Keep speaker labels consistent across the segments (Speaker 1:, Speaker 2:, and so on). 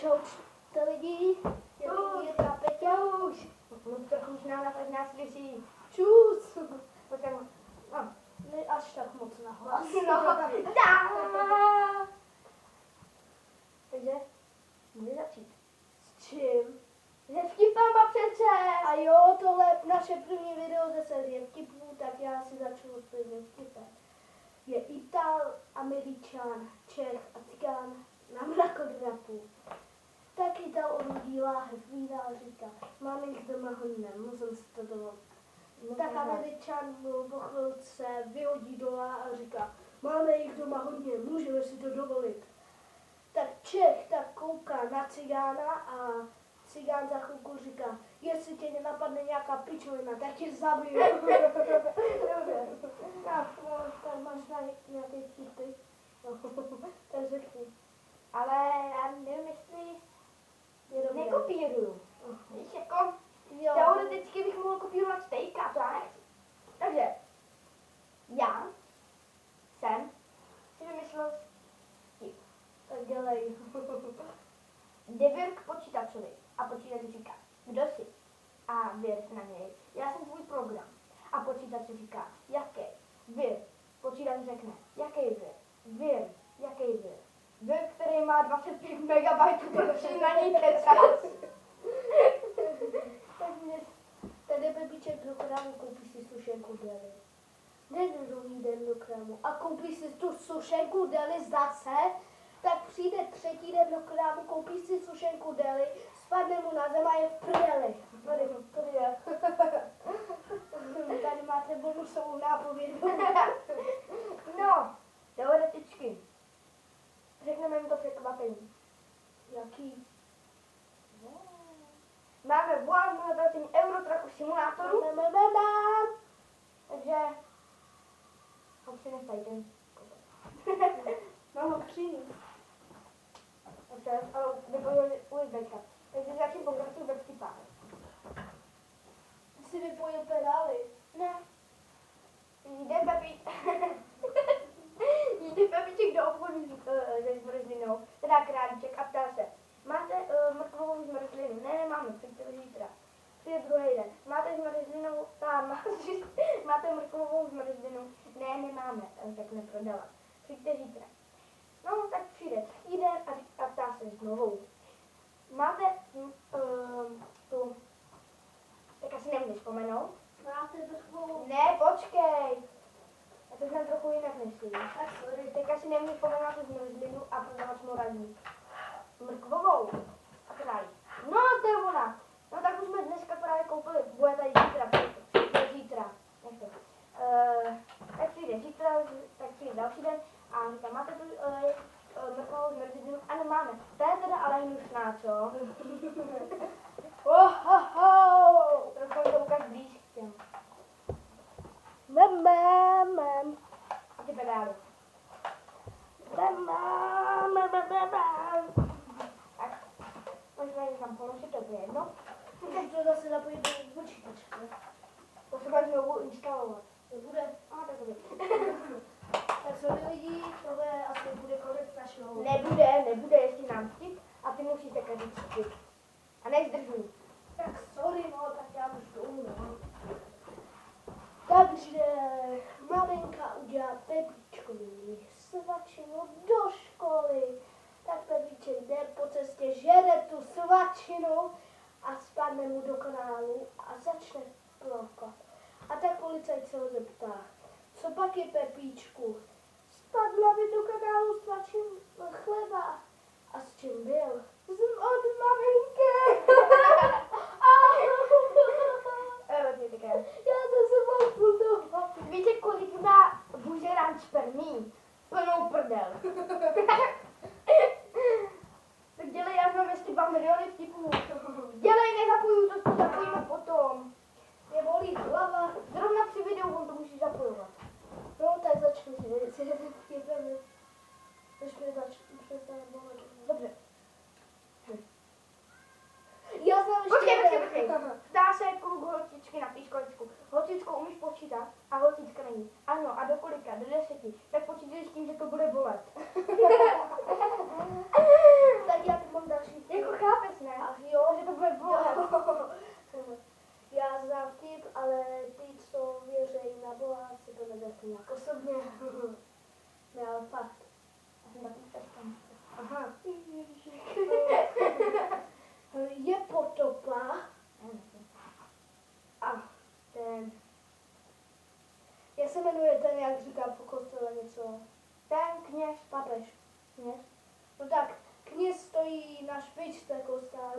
Speaker 1: Čau lidi, je to Jirka Peťa.
Speaker 2: Už trochu už nám tak nás slyší.
Speaker 1: Čus.
Speaker 2: Potom, no.
Speaker 1: Ne až tak moc nahlas.
Speaker 2: Takže, může začít.
Speaker 1: S čím?
Speaker 2: Se vtipama přece.
Speaker 1: A jo, tohle je naše první video ze série vtipů, tak já si začnu s prvním vtipem. Je Ital, Američan, Čech a Cigán na mrakodrapu. Tak Ital odhodí láhev vína a říká, mám jich doma hodně, musím si to dovolit. Tak Američan po chvilce vyhodí dola a říká, máme jich doma hodně, můžeme si to dovolit. Tak Čech tak kouká na Cigána a Cigán za chvilku říká, jestli tě nenapadne nějaká pičovina, tak tě zabiju. Tak máš nějaké vtipy? Tak řekni.
Speaker 2: Ale já nevím, jestli
Speaker 1: Je dobré.
Speaker 2: nekopíruju. Víš, jako
Speaker 1: Jo.
Speaker 2: teoreticky bych mohl kopírovat stejka, to já nechci. Takže, já jsem si vymyslel vtip.
Speaker 1: Tak dělej.
Speaker 2: Jde vir k počítačovi a počítač říká, kdo jsi? A vir na něj, já jsem tvůj program. A počítač říká, jaký? Vir. Počítač řekne, jaký vir? Vir. Jaký vir? Vir, který má 25 MB, to přijde na něj kecat.
Speaker 1: Tak mě, tady Pepíček do krámu, koupí si sušenku deli. Jde druhý den do krámu a koupí si tu sušenku deli zase, tak přijde třetí den do krámu, koupí si sušenku deli, spadne mu na zem a je v prdeli. Tady je. Tady máte bonusovou nápovědu.
Speaker 2: No, teoreticky. Řekneme jim to překvapení.
Speaker 1: Jaký?
Speaker 2: Máme volání na vracení Eurotraku simulátoru, takže ho si nestají ten
Speaker 1: Mám ho přinést.
Speaker 2: ale vypojili USBčka. Takže začím pokračovat ve vtipách.
Speaker 1: Ty jsi vypojil pedály.
Speaker 2: Ne. Jde Pepíček do obchodu se zmrzlinou, teda králíček a ptá se, máte mrkvovou zmrzlinu? Ne, nemáme, přijďte zítra. Přijde druhý den. Máte zmrzlinu? Máte mrkvovou zmrzlinu? Ne, nemáme, řekne prodala. Přijďte zítra. No, tak přijde třetí den a ptá se znovu. Máte tu, tak asi nemůžu vzpomenout.
Speaker 1: Máte vrchovou.
Speaker 2: Ne, počkej. Já to znám trochu jinak myslí.
Speaker 1: Tak sorry.
Speaker 2: Teď asi nemůžu vzpomenout tu zmrzlinu a prodavač moradní. Mrkvovou. A králí. No, to je ona. No tak už jsme dneska právě koupili. Bude tady zítra. Přijde zítra. Nechce. Tak přijde zítra, tak přijde další den. A říká, máte tu mrkvovou zmrzlinu? Ano, máme. To je teda ale hnusná, co? Trošku to ukáž blíž k těm.
Speaker 1: Mem.
Speaker 2: A ty pedály. Tak, možná někam položit, to je jedno.
Speaker 1: Můžu to zase napojit do počítače.
Speaker 2: To se bude znovu instalovat.
Speaker 1: Nebude.
Speaker 2: A tak bude.
Speaker 1: Tak sorry lidi, tohle asi bude konec našeho.
Speaker 2: Nebude, jestli nám vtip a ty musíš také říct vtip. A nezdržuj.
Speaker 1: Tak sorry, no, tak já už jdu, no. Takže maminka udělá Pepíčkovi svačinu do školy. Tak Pepíček jde po cestě, žere tu svačinu a spadne mu do kanálu a začne plakat. A tak policajt se ho zeptá, co pak je Pepíčku? Spadla mi do kanálu svačin chleba. A s čím byl? Od maminky. Já to se mám půl toho.
Speaker 2: Víte, kolik má bužerán čperný? Plnou prdel. Tak dělej, já znám ještě 2 miliony vtipů. Dělej, nezapojuju, to zapojíme potom.
Speaker 1: Mě bolí hlava.
Speaker 2: Zrovna při videu on to musí zapojovat.
Speaker 1: No tak začnu si vtipem. Než mě přestane bolet.
Speaker 2: Dobře.
Speaker 1: Já znám ještě
Speaker 2: Počkej. Dá se kluk holčičky na píškoličku. Holčičko, umíš počítat? A holčička není. Ano, a do kolika? Do 10. Tak počítej s tím, že to bude bolet.
Speaker 1: Tak já tu mám další.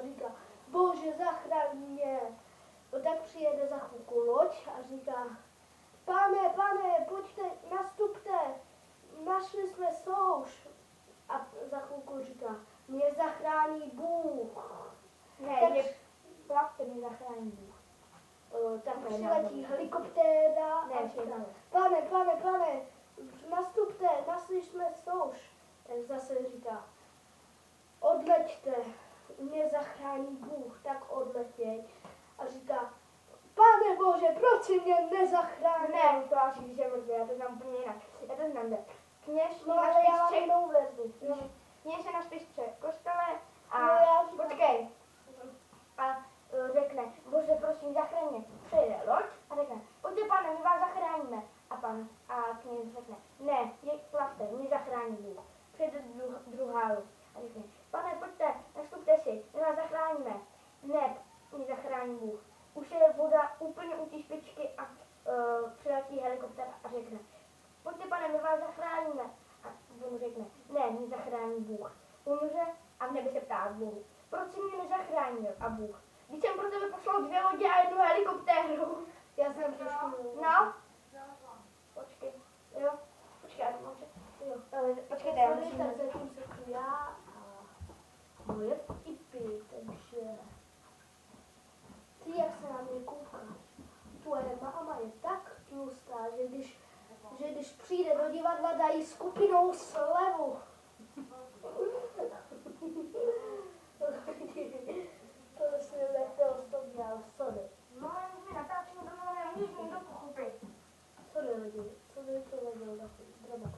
Speaker 1: a říká, bože, zachraň mě. No tak přijede za chvilku loď a říká, pane, pojďte, nastupte, našli jsme souš. A za chvilku říká, mě zachrání Bůh.
Speaker 2: Ne,
Speaker 1: Tak-
Speaker 2: je plavte, mě zachrání Bůh.
Speaker 1: Tak
Speaker 2: Ne,
Speaker 1: přiletí
Speaker 2: ne.
Speaker 1: helikoptéra a
Speaker 2: Ne,
Speaker 1: říká,
Speaker 2: ne.
Speaker 1: pane, nastupte, našli jsme souš. Tak zase říká, odleďte, mě zachrání Bůh, tak odletěj. A říká, pane Bože, proč jsi mě nezachránil?
Speaker 2: Ne, to asi když je mrtvý, já to znám úplně jinak. Já to znám, že kněž
Speaker 1: No
Speaker 2: na
Speaker 1: ale já mám
Speaker 2: špičce,
Speaker 1: jinou verzi.
Speaker 2: kněž je na špičce kostele a
Speaker 1: No, já říkám.
Speaker 2: počkej. A řekne, bože, prosím, zachraň mě. Přijede loď a řekne, pojďte pane, my vás zachráníme. A kněz řekne, ne, plavte, mě zachrání Bůh. Přijede druhá loď a řekne, pane, pojďte, nastupte si, my vás zachráníme. Ne, mě zachrání Bůh. Už je voda úplně u té špičky a přiletí helikopter a řekne, pojďte pane, my vás zachráníme. A on řekne, ne, mě zachrání Bůh. Umře a v nebi se ptá Bohu, proč jsi mě nezachránil a Bůh? Když jsem pro tebe poslal 2 lodě a 1 helikoptéru.
Speaker 1: Já jsem trošku...
Speaker 2: No? Počkej, jo, počkej, já to mám jo. Počkejte, já
Speaker 1: Sorry,
Speaker 2: musím...
Speaker 1: tak zatím se tu já a moje vtipy, takže... Ty, jak se na mě koukáš, tvoje máma je tak tlustá, že když přijde do divadla, dají skupinou slevu. To si nechtěl vzpomínal, sorry.
Speaker 2: No, ale my natáčíme to, nemůžeš někdo pochopit.
Speaker 1: Sorry lidi, co by to nebylo dramatické.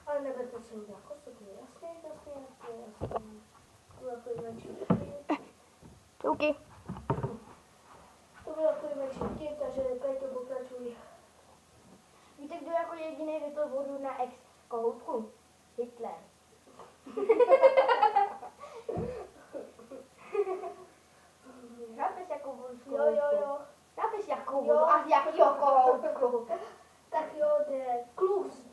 Speaker 1: Ale neberte se nějak osobně, jasně. To bylo takový menší vtip.
Speaker 2: Čauky.
Speaker 1: To byl takový menší vtip, takže Peťo pokračuj.
Speaker 2: Víte, kdo jako jediný vypil vodu na ex kohoutku? Hitler. Znáte si jakou vodu z kohoutku?
Speaker 1: Jo.
Speaker 2: Znáte si jakou
Speaker 1: Jo.
Speaker 2: vodu a z jakého kohoutku?
Speaker 1: Tak jo, jde kluk s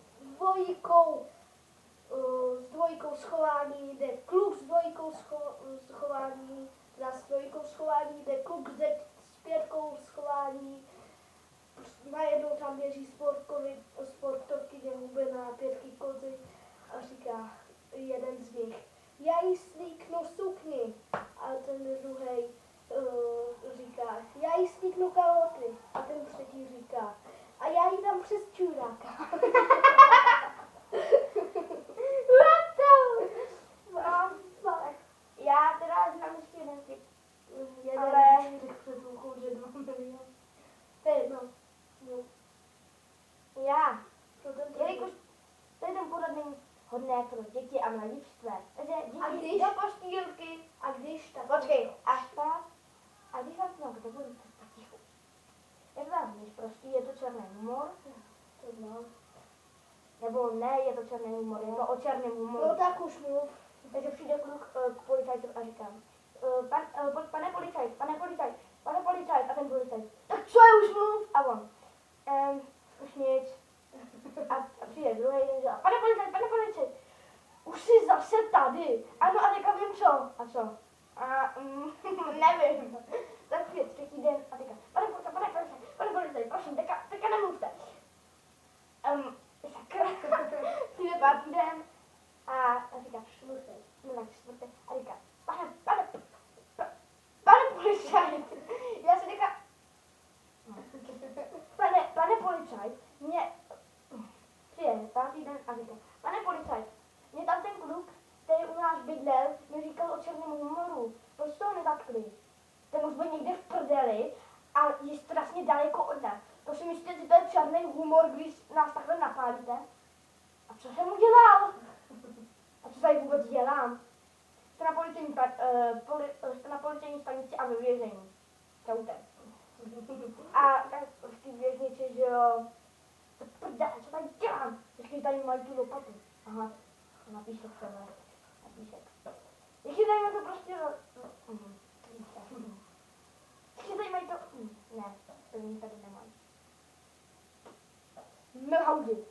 Speaker 1: dvojkou schování, jde kluk s dvojkou schování, s dvojkou schování, jde kluk s 5 schování. Najednou tam běží sportovkyně hubená 5 kozy a říká jeden z nich, já jí slíknu sukni. A ten druhý říká, já jí slíknu kalhoty. A ten třetí říká, a já jí dám přes čuráka.
Speaker 2: What the? Já teda znám ještě jeden typ. Ale-
Speaker 1: před chvilkou, že 2 miliony. To je jedno. No.
Speaker 2: Já.
Speaker 1: Pro ten
Speaker 2: Jelikož to je ten pořad není hodné pro děti a mladistvé. Takže
Speaker 1: A
Speaker 2: děti
Speaker 1: když-
Speaker 2: do postýlky.
Speaker 1: A když tak...
Speaker 2: Počkej, až spát. A když vám to tak budu tak ticho. Jak vám víš, prostě je to černý humor?
Speaker 1: To znám.
Speaker 2: Nebo ne, je to černý humor, je to o černém humoru.
Speaker 1: No tak už mluv.
Speaker 2: Takže přijde kluk k policajtu a říká, pane policajt, a ten policajt, tak co je už mluv? A on, už nic. A přijde druhý den, říká, pane policajt, už jsi zase tady. Ano, a teďka vím co. A co? A nevím. Tak přijde třetí den a teďka, pane policajt, prosím, teďka nemluvte. Sakra. Přijde pátý den a říká, čtvrtý, a říká, pane policajt, já si říká, pane policajt, mě, přijde pátý den a říká, pane policajt, mě tam ten kluk, který u nás bydlel, mi říkal o černém humoru, proč toho nezatkli? Ten už byl někde v prdeli a je strašně daleko od nás. To si myslíte, že to je černý humor, když nás takhle napálíte? A co jsem udělal? A co tady vůbec dělám? Jste na policejní stanici a ve vězení. Čaute. A tak v té věznici, že jo, to prdele, co tady dělám? Ještě tady mají tu lopatu. Aha, napíšu v tomhle. Napíšek. Ještě tady mají to prostě... Ještě tady mají to... Ne, to nic tady nemají. Milhausi.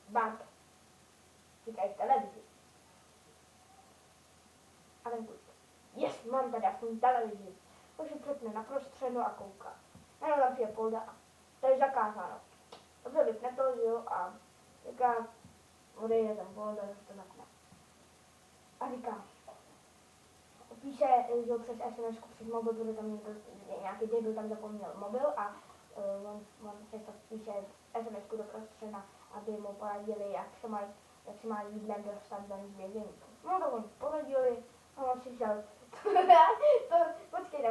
Speaker 2: Bank. Říkají v televizi. klid. Yes, mám tady aspoň televizi. Takže přepne na prostředu a kouká. Jenom tam přijde Polda a to je zakázáno. Dobře, vypne to, že jo, a říká, odejde tam Polda, že to zapne. A říká, píše, že jo, přes SMS-ku, přes mobil, protože tam někdo, nějaký debil tam zapomněl mobil a on přesto píše SMS-ku do prostředna, aby mu poradili, jak se mají jídlem dostat ven z vězení. No to oni poradili a on si vzal, počkejte,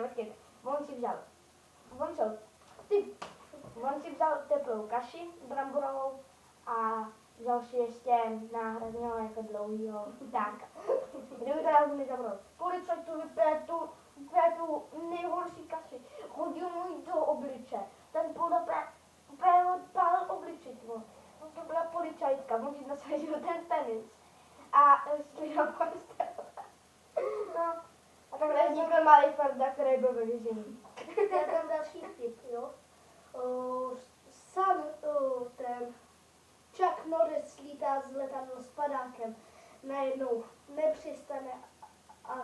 Speaker 2: on si vzal teplou kaši bramborovou a vzal si ještě náhradního jako dlouhýho ptáka. Kdyby teda ho nezabral. Policajtu vypije tu nejhorší kaši. Hodil mu jí do obliče. Ten Polda úplně odpálil obličej. To byla policajtka, on si nasadil ten penis. A šli na policajt. No, a takhle vznikl malý Farda, který byl ve vězení.
Speaker 1: Já tam další tip, jo. Ten Chuck Norris lítá z letadla s padákem, najednou nepřistane a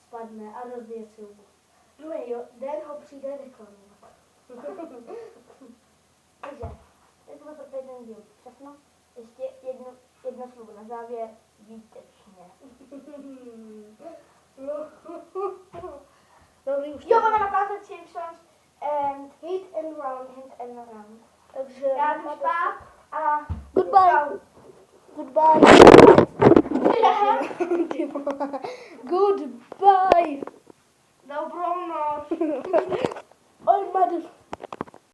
Speaker 1: spadne a rozbije si hubu. Druhý den ho přijde reklamovat.
Speaker 2: Takže, teď jsme pro ten díl všechno. Ještě jedno slovo na závěr, výtečně.
Speaker 1: Dobrý, už
Speaker 2: Jo, máme nakázat Simpsons and hit and round.
Speaker 1: Takže
Speaker 2: Já jdu spát a
Speaker 1: Goodbye. Goodbye. Good.